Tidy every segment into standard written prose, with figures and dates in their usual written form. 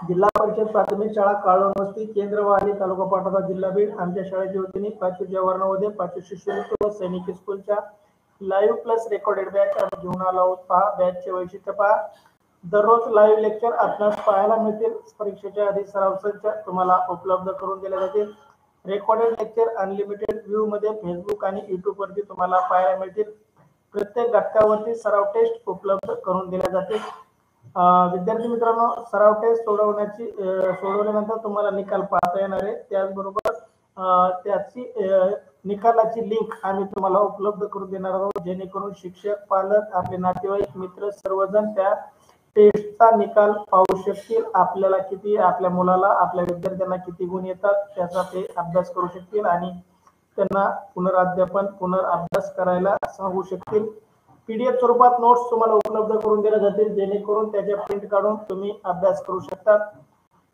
जिल्हा परिषद प्राथमिक शाळा काळवणवस्ती केंद्रवाही तालुका पाटोदा जिल्हा बीड आमच्या शाळेच्या वतीने 5वी जवाहर नवोदय 5वी शिष्यवृत्ती व सैनिक स्कूलच्या लाईव्ह प्लस रेकॉर्डेड बॅच आम्ही घेऊन आलो आहोत। पहा बॅचचे वैशिष्ट्य पहा। दररोज लाईव्ह लेक्चर आपल्याला पाहायला मिळतील। परीक्षेच्या आधी सराव संच तुम्हाला उपलब्ध करून दिले जातील। रेकॉर्डेड लेक्चर अनलिमिटेड व्ह्यू मध्ये फेसबुक आणि युट्यूब वरती तुम्हाला पाहायला मिळतील। प्रत्येक घटकावरती सराव टेस्ट उपलब्ध करून दिल्या जातील। विद्यार्थी मित्रांनो, सराव टेस्ट सोडवल्यानंतर तुम्हाला निकाल पाहता येणार आहे। त्याचबरोबर त्याची निकालाची लिंक आम्ही तुम्हाला उपलब्ध करून देणार आहोत, जेणेकरून शिक्षक, पालक, आपले नातेवाईक, मित्र सर्वजण त्या टेस्टचा निकाल पाहू शकतील। आपल्याला किती, आपल्या मुलाला, आपल्या विद्यार्थ्यांना किती गुण येतात त्याचा ते अभ्यास करू शकतील आणि त्यांना पुनराभ्यास करायला सांगू शकतील। पीडीएफ स्वरूपात नोट्स तुम्हाला उपलब्ध करून दिल्या जातील, जेणेकरून त्याच्या प्रिंट काढून तुम्ही अभ्यास करू शकता।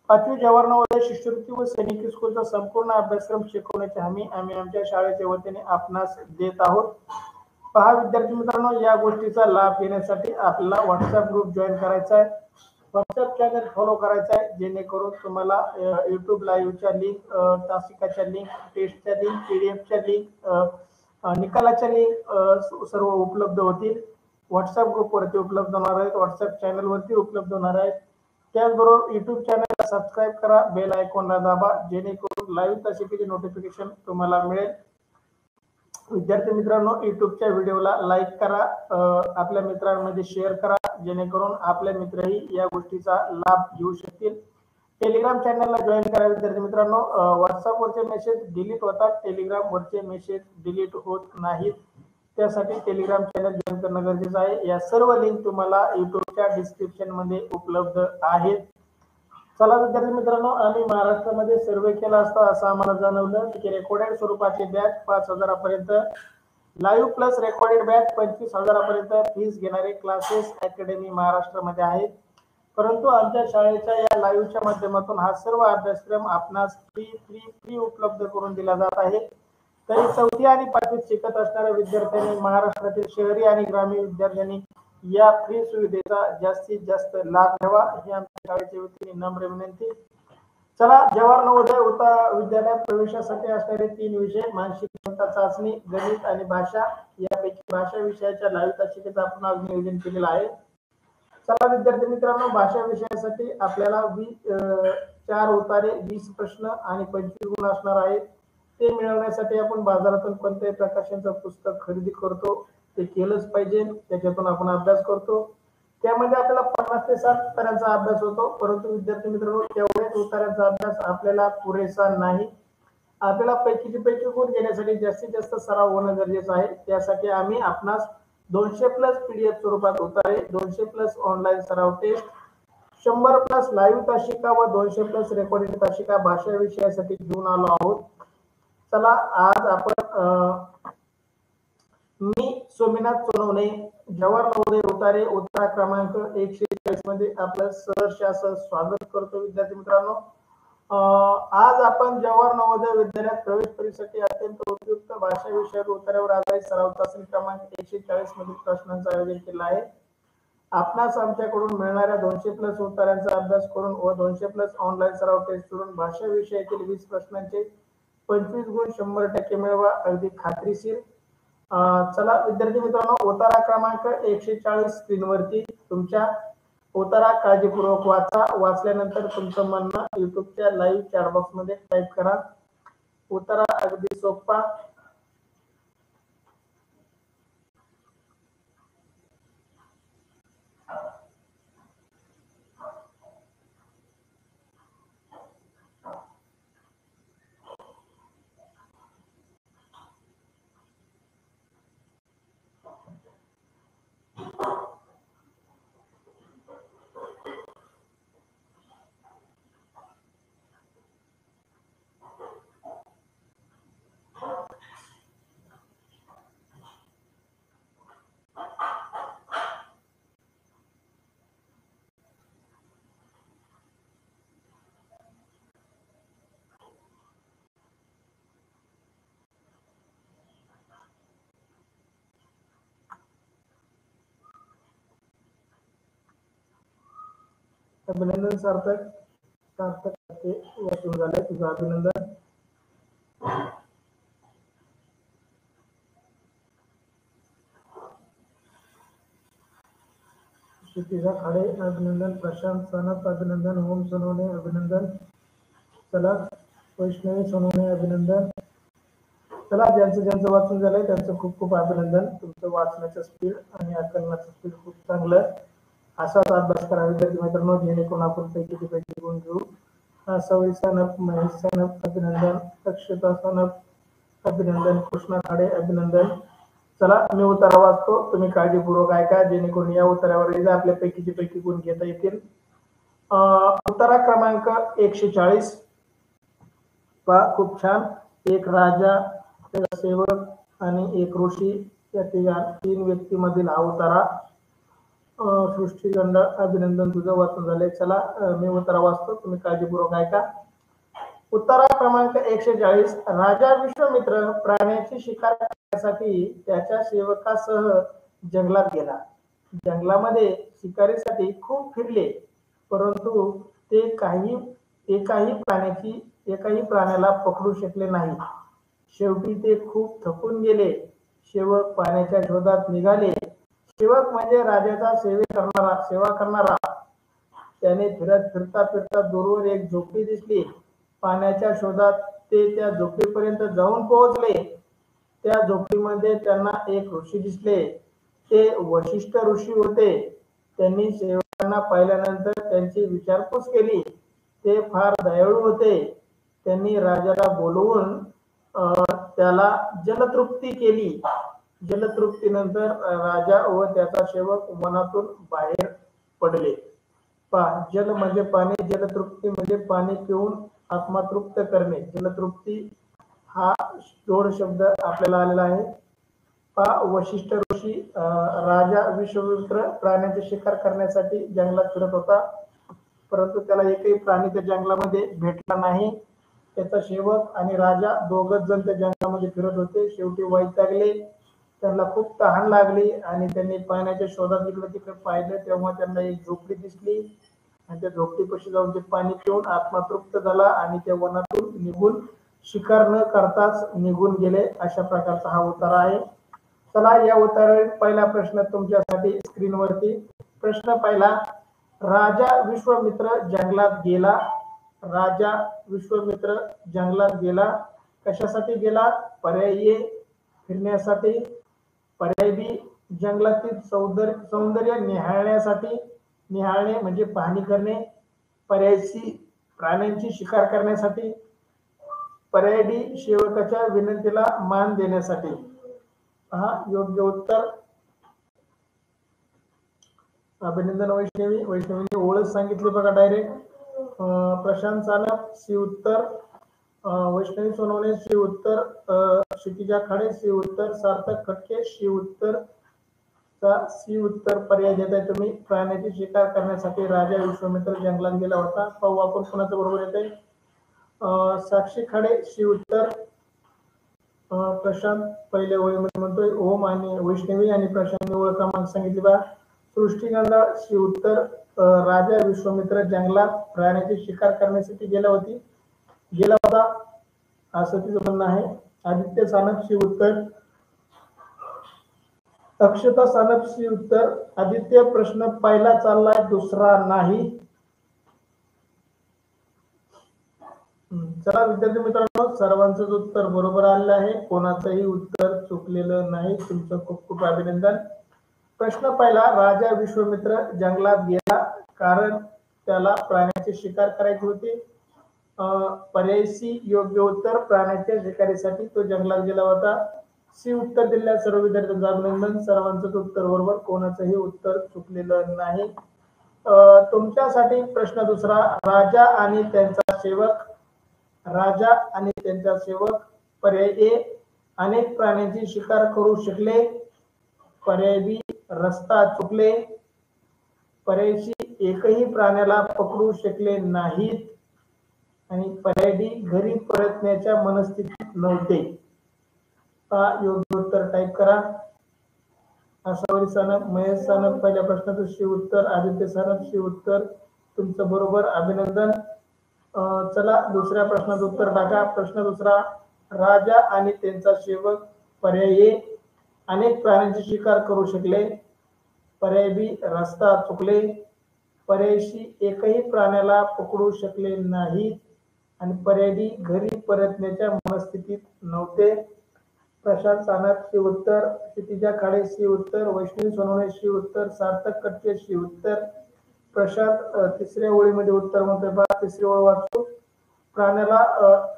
5वी जवाहर नवोदय शिष्यवृत्ती व सैनिक स्कूलचा संपूर्ण अभ्यासक्रम शिकवण्याची हमी आम्ही आमच्या शाळेच्या वतीने आपणास देत आहोत। पहा विद्यार्थी मित्रांनो, या गोष्टीचा लाभ घेण्यासाठी आपल्याला व्हॉट्सअप ग्रुप जॉईन करायचा आहे, व्हॉट्सअप चॅनल फॉलो करायचा आहे, जेणेकरून तुम्हाला युट्यूब लाईव्हच्या लिंक, तासिकाच्या लिंक, टेस्टच्या लिंक, पीडीएफच्या लिंक, निकालाच्या लिंक सर्व उपलब्ध होतील। व्हॉट्सअप ग्रुप वरती उपलब्ध होणार आहेत, व्हॉट्सअप चॅनल वरती उपलब्ध होणार आहेत। त्याचबरोबर युट्यूब चॅनलला सबस्क्राईब करा, बेल आयकॉनला दाबा, जेणेकरून लाईव्ह तासिकेचे नोटिफिकेशन तुम्हाला मिळेल। विद्यार्थी मित्रांनो, युट्यूबच्या व्हिडिओला लाईक करा, आपल्या मित्रांमध्ये शेअर करा, जेणेकरून आपले मित्रही या गोष्टीचा लाभ घेऊ शकतील। टेलिग्राम चॅनलला जॉईन करा विद्यार्थी मित्रांनो। व्हॉट्सअप वरचे मेसेज डिलीट होतात, टेलिग्राम वरचे मेसेज डिलीट होत नाहीत। त्यासाठी टेलिग्राम चॅनल जॉईन करणं गरजेचं आहे। या सर्व लिंक तुम्हाला युट्यूबच्या डिस्क्रिप्शन मध्ये उपलब्ध आहेत। चला विद्यार्थी मित्रांनो, आम्ही महाराष्ट्रामध्ये सर्वे केला असता असं आम्हाला जाणवलं की रेकॉर्डेड स्वरूपाची बॅच 5,000 पर्यंत, लाईव्ह प्लस रेकॉर्डेड बॅच 25,000 पर्यंत फीस घेणारे क्लासेस अकॅडमी महाराष्ट्रामध्ये आहेत। परंतु आमच्या शाळेच्या या लाईव्हच्या माध्यमातून हा सर्व अभ्यासक्रम आपणास फ्री उपलब्ध करून दिला जात आहे। तरी 4थी आणि 5वीत शिकत असणाऱ्या विद्यार्थ्यांनी, महाराष्ट्रातील शहरी आणि ग्रामीण विद्यार्थ्यांनी या फ्री सुविधेचा जास्तीत जास्त लाभ घ्यावा, ही आमच्या शाळेच्या वतीने नम्र विनंती। चला, जवाहर नवोदय विद्यालयात प्रवेशासाठी असणारे 3 विषय, मानसिक क्षमता चाचणी, गणित आणि भाषा, यापैकी भाषा विषयाच्या लाईव्ह तासिकेचं आपण आज नियोजन केलेलं आहे। चला विद्यार्थी मित्रांनो, भाषा विषयासाठी आपल्याला 4 उतारे, 20 प्रश्न आणि 25 गुण असणार आहेत। ते मिळवण्यासाठी आपण बाजारातून कोणत्याही प्रकाशनचं पुस्तक खरेदी करतो, ते केलंच पाहिजे, त्याच्यातून आपण अभ्यास करतो। त्यामध्ये आपल्याला 50 ते 60 उतारांचा अभ्यास होतो, परंतु विद्यार्थी मित्रांनो, तेवढ्याच उतारांचा अभ्यास आपल्याला पुरेसा नाही। आपल्याला पैकीचे पैकी गुण घेण्यासाठी जास्तीत जास्त सराव होणं गरजेचं आहे। त्यासाठी आम्ही आपणास 200 प्लस पीडीएफ स्वरूपात उतारे, 200 प्लस ऑनलाईन सराव टेस्ट, 100 प्लस लाईव्ह तासिका व 200 प्लस रेकॉर्डिंग तासिका भाषा विषयासाठी घेऊन आलो आहोत। चला, आज आपण मी सोमनाथ सोनवणे, जवाहर नवोदय उतारे, उतारा क्रमांक 140 मध्ये आपलं सहर्ष असं स्वागत करतो। विद्यार्थी मित्रांनो, आज आपण जवाहर नवोदय विद्यालयात प्रवेश परीक्षेसाठी अत्यंत उपयुक्त भाषा विषयावर उतार्यावर आधारित सराव चाचणी क्रमांक 140 मधील प्रश्नांचं आयोजन केलं आहे। आपणास आमच्याकडून मिळणाऱ्या 200 प्लस उत्तरांचा अभ्यास करून व 200 प्लस ऑनलाईन सराव टेस्ट करून भाषा विषयातील 20 प्रश्नांचे 25 गुण 100% मिळवा, अगदी खात्रीशीर। चला विद्यार्थी मित्रांनो, उतारा क्रमांक 140 स्क्रीनवरती तुमच्या उतारा काळजीपूर्वक वाचा, वाचल्यानंतर तुमचं म्हणणं युट्यूबच्या लाईव्ह चॅट बॉक्स मध्ये टाईप करा। उतारा अगदी सोपा, अभिनंदन सार्थक। सार्थक ते वाचून झालंय, तुझं अभिनंदन. क्षितिजा खाडे अभिनंदन, प्रशांत सानप अभिनंदन, ओम सोनवणे अभिनंदन, चला वैष्णवी सोनवणे अभिनंदन. चला ज्यांचं ज्यांचं वाचून झालंय त्यांचं खूप खूप अभिनंदन. तुमचं वाचण्याचं स्पीड आणि आकलनाचं स्पीड खूप चांगलं. असाच अभ्यास करा विद्यार्थी मित्रांनो, जेणेकरून आपण पैकी गुण घेऊ. सवय सानप, महेश सानप अभिनंदन, अक्षता सानप अभिनंदन, कृष्णा खाडे अभिनंदन. चला मी उत्तर वाचतो, तुम्ही काळजीपूर्वक ऐका जेणेकरून या उत्तरावर आपल्या पैकी गुण घेता येतील. उत्तरा क्रमांक 140 पहा, खूप छान. एक राजा, त्याचा सेवक आणि एक ऋषी या तीन व्यक्तीमधील हा उतारा. सृष्टीगंड अभिनंदन, तुझं वाचून झाले. चला मी उत्तरा वाचतो, तुम्ही काळजीपूर्वक ऐका. उत्तरा क्रमांक 140 राजा विश्वामित्र प्राण्याची शिकार करण्यासाठी त्याच्या सेवकासह जंगलात गेला. जंगलामध्ये शिकारीसाठी खूप फिरले, परंतु ते एकाही प्राण्याला पकडू शकले नाही. शेवटी ते खूप थकून गेले. सेवक पाण्याच्या शोधात निघाले. सेवक म्हणजे राजाचा सेवा करणारा. त्याने फिरता दूरवर एक झोपडी दिसली. पाण्याच्या शोधात ते त्या झोपडीपर्यंत जाऊन पोहोचले. त्या झोपडीमध्ये त्यांना एक ऋषी दिसले. ते वशिष्ठ ऋषी होते. त्यांनी सेवकांना पाहिल्यानंतर त्यांची विचारपूस केली. ते फार दयाळू होते. त्यांनी राजाला बोलवून त्याला जलतृप्ती केली. जलतृप्तीनंतर राजा व त्याचा सेवक वनातून बाहेर पडले. जल म्हणजे पाणी, जलतृप्ती म्हणजे पाणी पिऊन आत्मा तृप्त करणे. जलतृप्ती हा जोड शब्द आपल्याला आलेला आहे. वशिष्ठ ऋषी राजा विश्वामित्र प्राण्याची शिकार करण्यासाठी जंगलात फिरत होता, परंतु त्याला एकही प्राणी त्या जंगलामध्ये भेटला नाही. त्याचा सेवक आणि राजा दोघच जण त्या जंगलामध्ये फिरत होते. शेवटी वैतागले, त्यांना खूप तहान लागली आणि त्यांनी पाण्याच्या शोधात इकडे तिकडे पाहिलं. तेव्हा त्यांना एक झोपडी दिसली आणि त्या झोपडीपाशी जाऊन ते पाणी पिऊन आत्मा तृप्त झाला आणि त्या वनातून निघून शिकार न करताच निघून गेले. अशा प्रकारचा हा उतारा आहे. चला या उत्तरावरील पहिला प्रश्न तुमच्यासाठी स्क्रीनवरती. प्रश्न पहिला, राजा विश्वामित्र जंगलात गेला. राजा विश्वामित्र जंगलात गेला. कशासाठी गेला? पर्याय ए फिरण्यासाठी, पर्याय बी जंगलातील सौंदर्य निहाळण्यासाठी, निहाळणे म्हणजे पाहणी करणे, पर्याय सी प्राण्यांची शिकार करण्यासाठी, पर्याय डी सेवकाच्या विनंतीला मान देण्यासाठी. पहा योग्य उत्तर. अभिनंदन वैष्णवी. वैष्णवीने ओळख सांगितली बघा डायरेक्ट. प्रशांत सानप सी उत्तर, वैष्णवी सोनवणे सी उत्तर, क्षितिजा खाडे सी उत्तर, सार्थक खटके सी उत्तर पर्याय देताय तुम्ही. प्राण्याची शिकार करण्यासाठी राजा विश्वामित्र जंगलात गेला होता. पाहू आपण कोणाचं बरोबर येते. साक्षी खाडे सी उत्तर, प्रशांत पहिल्या ओळीमध्ये म्हणतोय ओम आणि वैष्णवी आणि प्रशांतने ओळख क्रमांक सांगितली बा. सृष्टीगंध सी उत्तर, राजा विश्वामित्र जंगलात प्राण्याची शिकार करण्यासाठी गेला होता असं तिचं म्हणणं आहे. आदित्य सानप सी उत्तर, अक्षता सानप सी उत्तर. आदित्य प्रश्न पहिला चाललाय, दुसरा नाही. चला विद्यार्थी मित्रांनो, सर्वांचं उत्तर बरोबर आलेलं आहे. कोणाचंही उत्तर चुकलेलं नाही. तुमचं खूप खूप अभिनंदन. प्रश्न पहिला, राजा विश्वामित्र जंगलात गेला कारण त्याला प्राण्याची शिकार करायची होती. पर्याय सी योग्य उत्तर, प्राण्याच्या शिकारीसाठी तो जंगलात गेला होता. सी उत्तर दिलेल्या सर्व विद्यार्थ्यांचं अभिनंदन. सर्वांचं उत्तर बरोबर, कोणाचंही उत्तर चुकलेलं नाही. तुमच्यासाठी प्रश्न दुसरा, राजा आणि त्यांचा सेवक. पर्याय ए अनेक प्राण्यांची शिकार करू शकले, पर्याय बी रस्ता चुकले, पर्याय सी एकही प्राण्याला पकडू शकले नाहीत आणि पर्याय डी घरी परतण्याच्या मनस्थितीत नव्हते. योग्य उत्तर टाईप करा. आसावरी सानप, महेश सानप पहिल्या प्रश्नाचं शी उत्तर, आदित्य सानप शी उत्तर. तुमचं बरोबर, अभिनंदन. चला दुसऱ्या प्रश्नाचं उत्तर टाका. प्रश्न दुसरा, राजा आणि त्यांचा सेवक पर्याय ए अनेक प्राण्यांची शिकार करू शकले, पर्याय बी रस्ता चुकले, पर्याय सी एकही प्राण्याला पकडू शकले नाही आणि पर्याय डी घरी परतण्याच्या मनस्थितीत नव्हते. प्रशांत सानप सी उत्तर, क्षितिजा खाडे सी उत्तर, वैष्णवी सोनवणे सी उत्तर, सार्थक कटके सी उत्तर. प्रशांत तिसऱ्या ओळीमध्ये उत्तर म्हणतोय बा, तिसरी ओळ वाचू.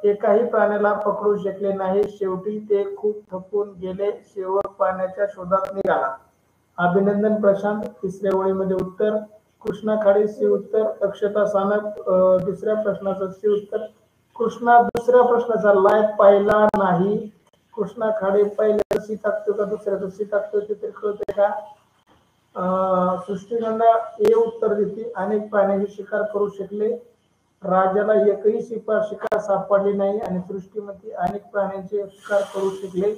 एकाही प्राण्याला पकडू शकले नाही, शेवटी ते खूप थकून गेले, शेवट पाण्याच्या शोधात निघाला. अभिनंदन प्रशांत. तिसऱ्या ओळीमध्ये उत्तर. कृष्णा खाडे सी उत्तर, अक्षता सानप दुसऱ्या प्रश्नाचं सी उत्तर. कृष्णा दुसऱ्या प्रश्नाचा लाईव्ह पाहिला नाही. कृष्णा खाडे पहिल्या सी टाकतो का दुसऱ्या सी टाकतो ते तरी कळतंय का? सृष्टीखंड ए उत्तर देते, अनेक प्राण्यांची शिकार करू शकले, राजाला एकही शिकार सापडली नाही आणि सृष्टीमध्ये अनेक प्राण्यांचे शिकार करू शकले.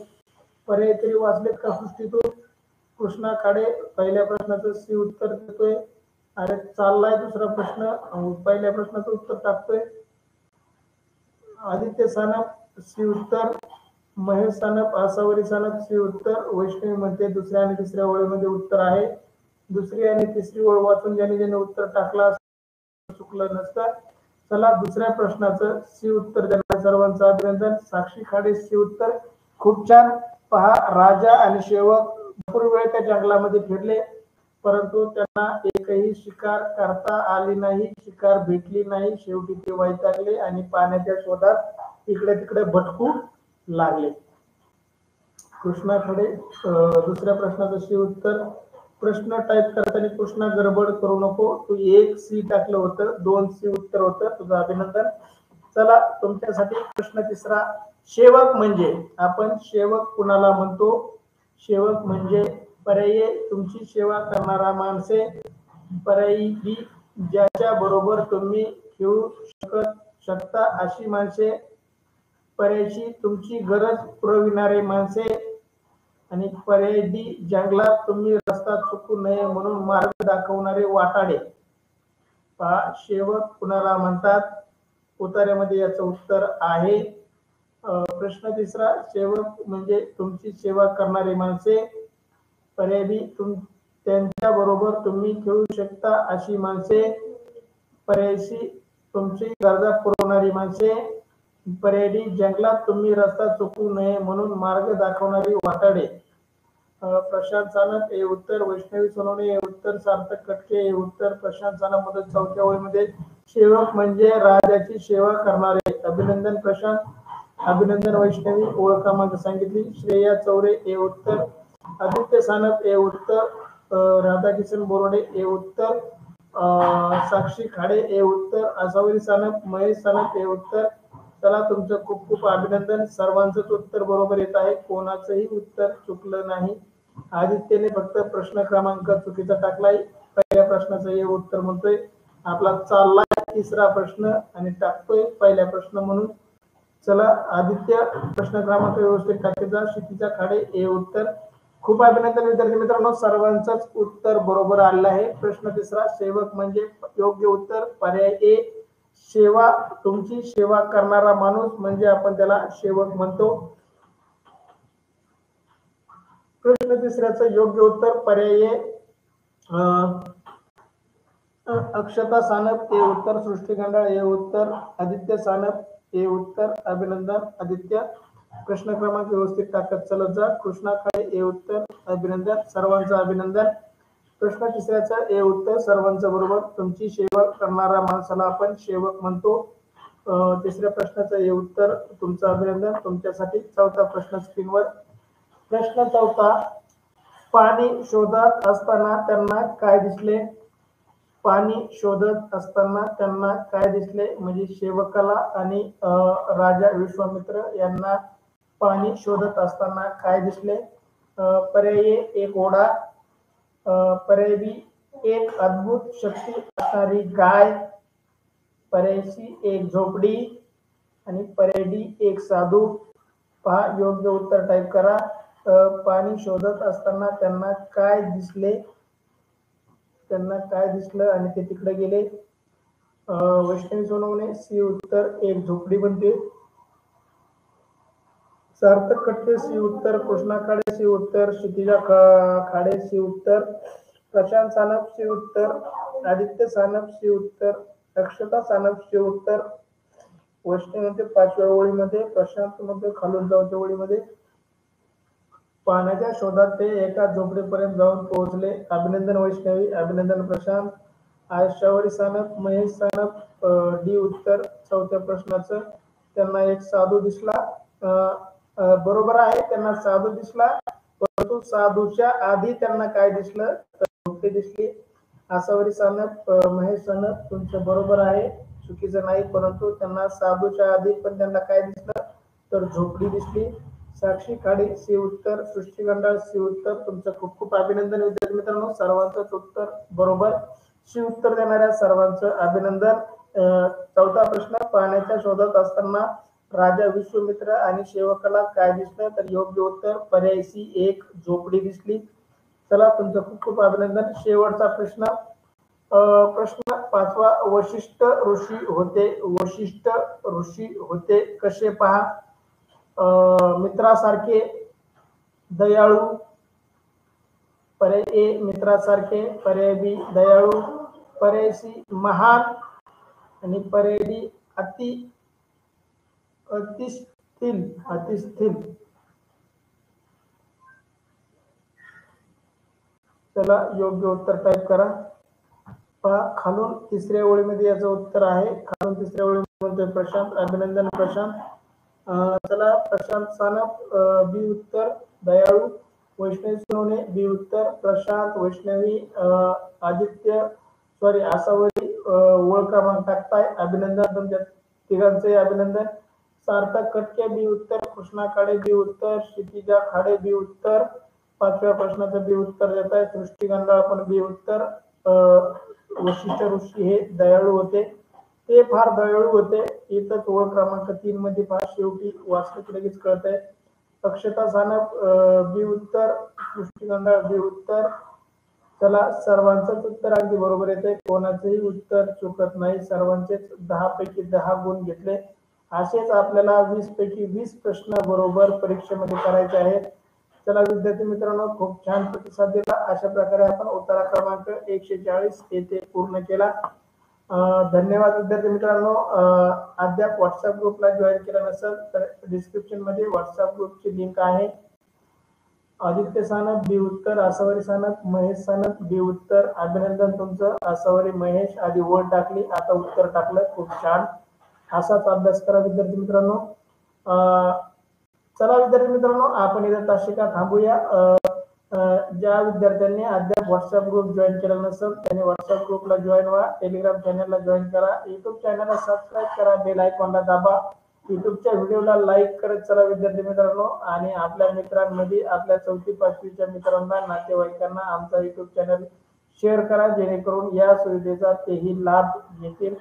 पर्याय तरी वाचलेत का सृष्टीतून? कृष्णा खाडे पहिल्या प्रश्नाचं सी उत्तर देतोय. अरे चाललाय दुसरा प्रश्न, पहिल्या प्रश्नाचं उत्तर टाकतोय. आदित्य सानप सी उत्तर, महेश सानप, आसावरी सानप सी उत्तर. वैष्णवी म्हणते दुसऱ्या आणि तिसऱ्या ओळीमध्ये उत्तर आहे. दुसरी आणि तिसरी ओळ वाचून ज्याने उत्तर टाकला चुकलं नसतं. चला दुसऱ्या प्रश्नाचं सी उत्तर देणाऱ्या सर्वांचं अभिनंदन. साक्षी खाडे सी उत्तर, खूप छान. पहा, राजा आणि सेवक भरपूर वेळ त्या जंगलामध्ये फिरले, परंतु त्यांना एकही शिकार करता आली नाही, शिकार भेटली नाही, शेवटी ते वैतागले आणि पाण्याच्या शोधात इकडे तिकडे भटकू लागले. कृष्णा खाडे दुसऱ्या प्रश्नाचं सी उत्तर. प्रश्न टाईप करताना कृष्णा गडबड करू नको, तू एक सी टाकलं होतं, 2 सी उत्तर होतं, तुझं अभिनंदन. चला तुमच्यासाठी प्रश्न तिसरा, सेवक म्हणजे आपण सेवक कुणाला म्हणतो? सेवक म्हणजे पर्याय तुमची सेवा करणारा माणसे, पर्याय बी ज्याच्या बरोबर तुम्ही खेळू शकता अशी माणसे, पर्याय सी तुमची गरज पुरविणारे माणसे आणि पर्याय डी जंगलात तुम्ही रस्ता चुकू नये म्हणून मार्ग दाखवणारे वाटाडे. पहा, सेवक कुणाला म्हणतात? उतार्यामध्ये याचं उत्तर आहे. प्रश्न तिसरा, सेवक म्हणजे तुमची सेवा करणारी माणसे, पर्याय बी त्यांच्या बरोबर तुम्ही खेळू शकता अशी माणसे, पर्याय सी तुमची गरजा पुरवणारी माणसे, पर्याय डी जंगलात तुम्ही रस्ता चुकू नये म्हणून मार्ग दाखवणारी वाटाडे. प्रशांत सानप हे उत्तर, वैष्णवी सोनवणे हे उत्तर, सार्थक कटके हे उत्तर. प्रशांत सानप मध्ये चौथ्या ओळीमध्ये सेवक म्हणजे राजाची सेवा करणारे. अभिनंदन प्रशांत. अभिनंदन वैष्णवी. ओळख क्रमांक सांगितली. श्रेया चौरे हे उत्तर, आदित्य सानप हे उत्तर, राधाकिशन बोर्डे हे उत्तर, साक्षी खाडे हे उत्तर, आसावरी सानप, महेश सानप हे उत्तर. चला तुमचं खूप खूप अभिनंदन, सर्वांचंच उत्तर बरोबर येत आहे, कोणाचंही उत्तर चुकलं नाही. आदित्यने फक्त प्रश्न क्रमांक चुकीचा टाकलाय, पहिल्या प्रश्नाचं हे उत्तर म्हणतोय. आपला चाललाय तिसरा प्रश्न आणि टाकतोय पहिल्या प्रश्न म्हणून. चला आदित्य प्रश्न क्रमांक व्यवस्थित टाकायचा. क्षितिजा खाडे हे उत्तर. खूप अभिनंदन विद्यार्थी मित्रांनो, सर्वांचंच उत्तर बरोबर आलेलं आहे. प्रश्न तिसरा, सेवक म्हणजे योग्य उत्तर पर्याय ए. सेवा तुमची सेवा करणारा माणूस म्हणजे आपण त्याला सेवक म्हणतो. प्रश्न तिसऱ्याचं योग्य उत्तर पर्याय अक्षता सानप हे उत्तर, सृष्टी खंडाळ हे उत्तर, आदित्य सानप हे उत्तर. अभिनंदन आदित्य. प्रश्न क्रमांक व्यवस्थित टाकत चलत जा. कृष्णा खाडे हे उत्तर. अभिनंदन, सर्वांचं अभिनंदन. प्रश्न तिसऱ्याचं हे उत्तर सर्वांचं बरोबर. तुमची सेवा करणारा माणसाला आपण सेवक म्हणतो. तिसऱ्या प्रश्नाचं हे उत्तर. तुमचं अभिनंदन. तुमच्यासाठी चौथा प्रश्न स्क्रीनवर. प्रश्न चौथा, पाणी शोधत असताना त्यांना काय दिसले? पाणी शोधत असताना त्यांना काय दिसले म्हणजे सेवकाला आणि राजा विश्वामित्र यांना पाणी शोधत असताना काय दिसले? पर्याय एक ओढा, पर्याय बी एक अद्भुत शक्ती असणारी गाय, पर्याय सी एक झोपडी आणि पर्याय डी एक साधू. पहा, योग्य उत्तर टाईप करा. पाणी शोधत असताना त्यांना काय दिसले, त्यांना काय दिसलं आणि ते तिकडे गेले? वैष्णवी सोनवणे सी उत्तर, एक झोपडी बनते. सार्थक खटके सी उत्तर, कृष्णा खाडे सी उत्तर, क्षितिजा खाडे सी उत्तर, प्रशांत सानप सी उत्तर, आदित्य सानप सी उत्तर, अक्षता सानप सी उत्तर. वैष्णवीमध्ये 5व्या ओळीमध्ये, प्रशांत मध्ये खालून 4थ्या ओळीमध्ये, पाण्याच्या शोधात ते एका झोपडीपर्यंत जाऊन पोहोचले. अभिनंदन वैष्णवी, अभिनंदन प्रशांत. आयशावरी सानप, महेश सानप डी उत्तर 4थ्या प्रश्नाचं. त्यांना एक साधू दिसला. बरोबर आहे, त्यांना साधू दिसला, परंतु साधूच्या आधी त्यांना काय दिसलं तर झोपडी दिसली. आसावरी सानप, महेश सानप तुमचं बरोबर आहे, चुकीचं नाही, परंतु त्यांना साधूच्या आधी पण त्यांना काय दिसलं तर झोपडी दिसली. साक्षी खाडे सी उत्तर, सृष्टी गंडाळ सी उत्तर. तुमचं खूप खूप अभिनंदन विद्यार्थी मित्रांनो, सर्वांचं उत्तर बरोबर. शी उत्तर देणाऱ्या सर्वांचं अभिनंदन. 4था प्रश्न, पाण्याच्या शोधात असताना राजा विश्वामित्र आणि सेवकाला काय दिसलं तर योग्य उत्तर पर्याय सी, एक झोपडी दिसली. चला, तुमचं खूप खूप अभिनंदन. शेवटचा प्रश्न, प्रश्न 5वा, वशिष्ठ ऋषी होते, वशिष्ठ ऋषी होते कसे पहा. मित्रासारखे, दयाळू, पर्याय ए मित्रासारखे, पर्याय बी दयाळू, पर्याय सी महान आणि पर्याय डी अतिस्थिल, अतिस्थिल. चला, योग्य उत्तर टाईप करा. पहा खालून 3ऱ्या ओळीमध्ये याचं उत्तर आहे. खालून 3ऱ्या ओळीमध्ये प्रशांत, अभिनंदन प्रशांत. चला, प्रशांत सानप बी उत्तर, दयाळू. वैष्णवी सोनवणे बी उत्तर, प्रशांत, वैष्णवी, आदित्य आसावरी ओळख क्रमांक टाकताय. अभिनंदन, तुमच्या तिघांचे अभिनंदन. सार्थक खटके बी उत्तर, कृष्णा खाडे बी उत्तर, क्षितिजा खाडे बी उत्तर, 5व्या प्रश्नाचं बी उत्तर देत आहे. सृष्टी गंडाळ पण बी उत्तर. वशिष्ठ ऋषी हे दयाळू होते, ते फार दयाळू होते. इथंच ओळख क्रमांक 3 मध्ये फार शेवटी वाचलं लगेच कळत आहे. अक्षता सानप बी उत्तर, सृष्टी गंडाळ बी उत्तर. चला, सर्वांचंच उत्तर अगदी बरोबर येते, कोणाचंही उत्तर चुकत नाही. सर्वांचेच 10 पैकी 10 गुण घेतले. असेच आपल्याला 20 पैकी 20 प्रश्न बरोबर परीक्षेमध्ये करायचे आहेत. चला विद्यार्थी मित्रांनो, खूप छान प्रतिसाद दिला. अशा प्रकारे आपण उतारा क्रमांक 140 येथे पूर्ण केला. धन्यवाद विद्यार्थी मित्रांनो. अद्याप व्हॉट्सअप ग्रुपला जॉईन केलं नसेल तर डिस्क्रिप्शन मध्ये व्हॉट्सअप ग्रुपची लिंक आहे. आदित्य सानप बी उत्तर, आसावरी सानप, महेश सानप बी उत्तर. अभिनंदन तुमचं. आसावरी, महेश आधी ओळ टाकली, आता उत्तर टाकलं, खूप छान. असाच अभ्यास करा विद्यार्थी मित्रांनो. चला विद्यार्थी मित्रांनो, आपण इथं तासिका थांबूया. ज्या विद्यार्थ्यांनी अद्याप व्हॉट्सअप ग्रुप जॉईन केला नसेल त्यांनी व्हॉट्सअप ग्रुपला जॉईन व्हा, टेलिग्राम चॅनलला जॉईन करा, युट्यूब चॅनलला सबस्क्राईब करा, बेल आयकॉनला दाबा, युट्यूबच्या व्हिडिओला लाईक करत चला विद्यार्थी मित्रांनो. आणि आपल्या मित्रांमध्ये, आपल्या 4थी 5वीच्या मित्रांना, नातेवाईकांना आमचा युट्यूब चॅनल शेअर करा, जेणेकरून या सुविधेचा तेही लाभ घेतील.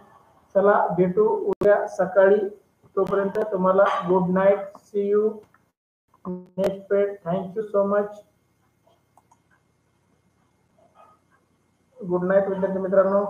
चला, भेटू उद्या सकाळी. तोपर्यंत तुम्हाला good night. See you next paid. Thank you so much. Good night विद्यार्थी मित्रांनो.